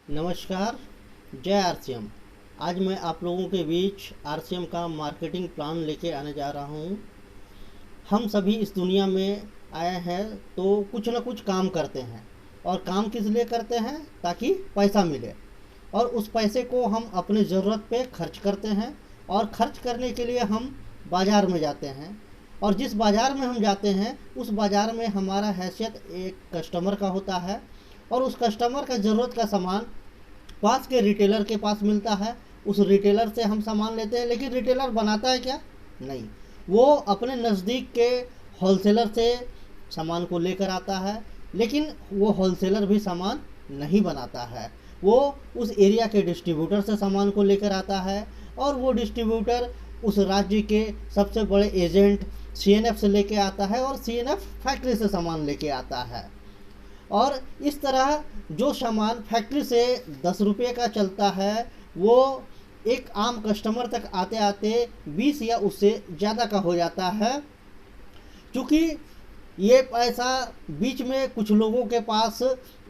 नमस्कार। जय आरसीएम। आज मैं आप लोगों के बीच आरसीएम का मार्केटिंग प्लान लेके आने जा रहा हूँ। हम सभी इस दुनिया में आए हैं तो कुछ ना कुछ काम करते हैं, और काम किस लिए करते हैं? ताकि पैसा मिले, और उस पैसे को हम अपने ज़रूरत पे खर्च करते हैं। और खर्च करने के लिए हम बाज़ार में जाते हैं, और जिस बाज़ार में हम जाते हैं उस बाज़ार में हमारा हैसियत एक कस्टमर का होता है, और उस कस्टमर का ज़रूरत का सामान पास के रिटेलर के पास मिलता है। उस रिटेलर से हम सामान लेते हैं, लेकिन रिटेलर बनाता है क्या? नहीं, वो अपने नज़दीक के होलसेलर से सामान को लेकर आता है, लेकिन वो होलसेलर भी सामान नहीं बनाता है। वो उस एरिया के डिस्ट्रीब्यूटर से सामान को लेकर आता है, और वो डिस्ट्रीब्यूटर उस राज्य के सबसे बड़े एजेंट सीएनएफ से लेके आता है, और सीएनएफ फैक्ट्री से सामान लेके आता है। और इस तरह जो सामान फैक्ट्री से 10 रुपये का चलता है, वो एक आम कस्टमर तक आते आते 20 या उससे ज़्यादा का हो जाता है। क्योंकि ये पैसा बीच में कुछ लोगों के पास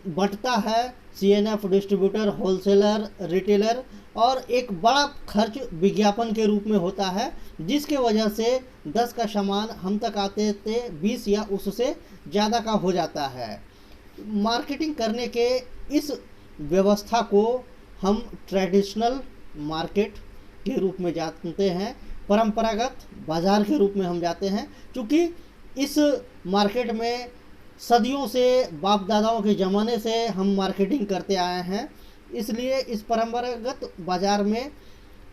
बंटता है, सीएनएफ, डिस्ट्रीब्यूटर, होलसेलर, रिटेलर, और एक बड़ा खर्च विज्ञापन के रूप में होता है, जिसके वजह से 10 का सामान हम तक आते थे 20 या उससे ज़्यादा का हो जाता है। मार्केटिंग करने के इस व्यवस्था को हम ट्रेडिशनल मार्केट के रूप में जानते हैं, परंपरागत बाज़ार के रूप में हम जाते हैं। क्योंकि इस मार्केट में सदियों से, बाप दादाओं के ज़माने से हम मार्केटिंग करते आए हैं, इसलिए इस परंपरागत बाज़ार में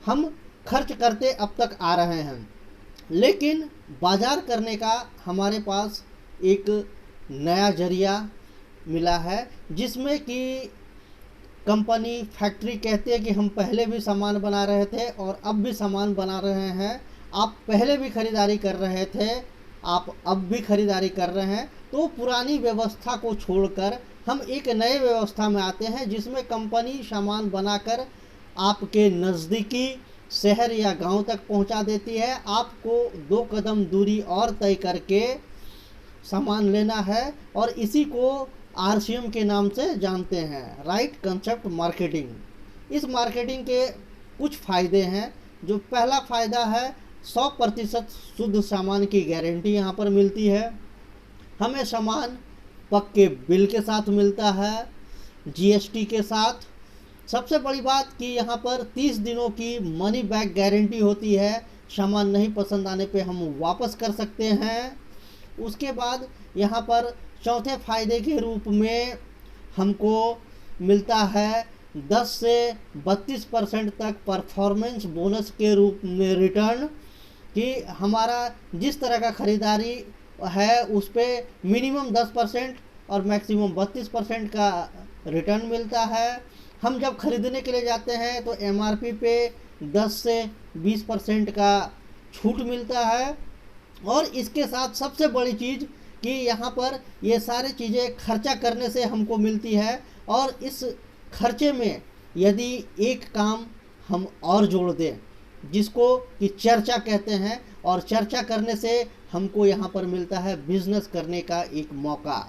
हम खर्च करते अब तक आ रहे हैं। लेकिन बाज़ार करने का हमारे पास एक नया जरिया मिला है, जिसमें कि कंपनी, फैक्ट्री कहते हैं कि हम पहले भी सामान बना रहे थे और अब भी सामान बना रहे हैं। आप पहले भी खरीदारी कर रहे थे, आप अब भी खरीदारी कर रहे हैं। तो पुरानी व्यवस्था को छोड़कर हम एक नए व्यवस्था में आते हैं, जिसमें कंपनी सामान बनाकर आपके नज़दीकी शहर या गांव तक पहुंचा देती है। आपको 2 कदम दूरी और तय करके सामान लेना है, और इसी को आरसीएम के नाम से जानते हैं, राइट कंसेप्ट मार्केटिंग। इस मार्केटिंग के कुछ फ़ायदे हैं। जो पहला फ़ायदा है, 100% शुद्ध सामान की गारंटी यहाँ पर मिलती है। हमें सामान पक्के बिल के साथ मिलता है, जीएसटी के साथ। सबसे बड़ी बात कि यहाँ पर 30 दिनों की मनी बैक गारंटी होती है। सामान नहीं पसंद आने पे हम वापस कर सकते हैं। उसके बाद यहाँ पर चौथे फायदे के रूप में हमको मिलता है 10 से 32% तक परफॉर्मेंस बोनस के रूप में रिटर्न, कि हमारा जिस तरह का ख़रीदारी है उस पर मिनिमम 10% और मैक्सिमम 32% का रिटर्न मिलता है। हम जब ख़रीदने के लिए जाते हैं तो एमआरपी पे 10 से 20% का छूट मिलता है। और इसके साथ सबसे बड़ी चीज़ कि यहाँ पर ये सारी चीज़ें खर्चा करने से हमको मिलती है, और इस खर्चे में यदि एक काम हम और जोड़ दें, जिसको कि चर्चा कहते हैं, और चर्चा करने से हमको यहाँ पर मिलता है बिज़नेस करने का एक मौका।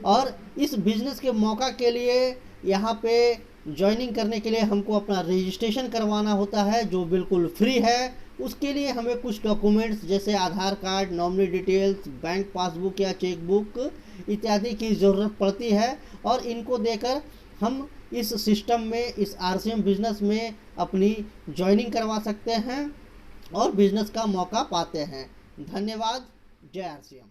और इस बिज़नेस के मौका के लिए यहाँ पे ज्वाइनिंग करने के लिए हमको अपना रजिस्ट्रेशन करवाना होता है, जो बिल्कुल फ्री है। उसके लिए हमें कुछ डॉक्यूमेंट्स जैसे Aadhaar card, nominee details, bank passbook या चेकबुक इत्यादि की ज़रूरत पड़ती है, और इनको देकर हम इस सिस्टम में, इस आरसीएम बिज़नेस में अपनी ज्वाइनिंग करवा सकते हैं और बिज़नेस का मौका पाते हैं। धन्यवाद। जय आरसीएम।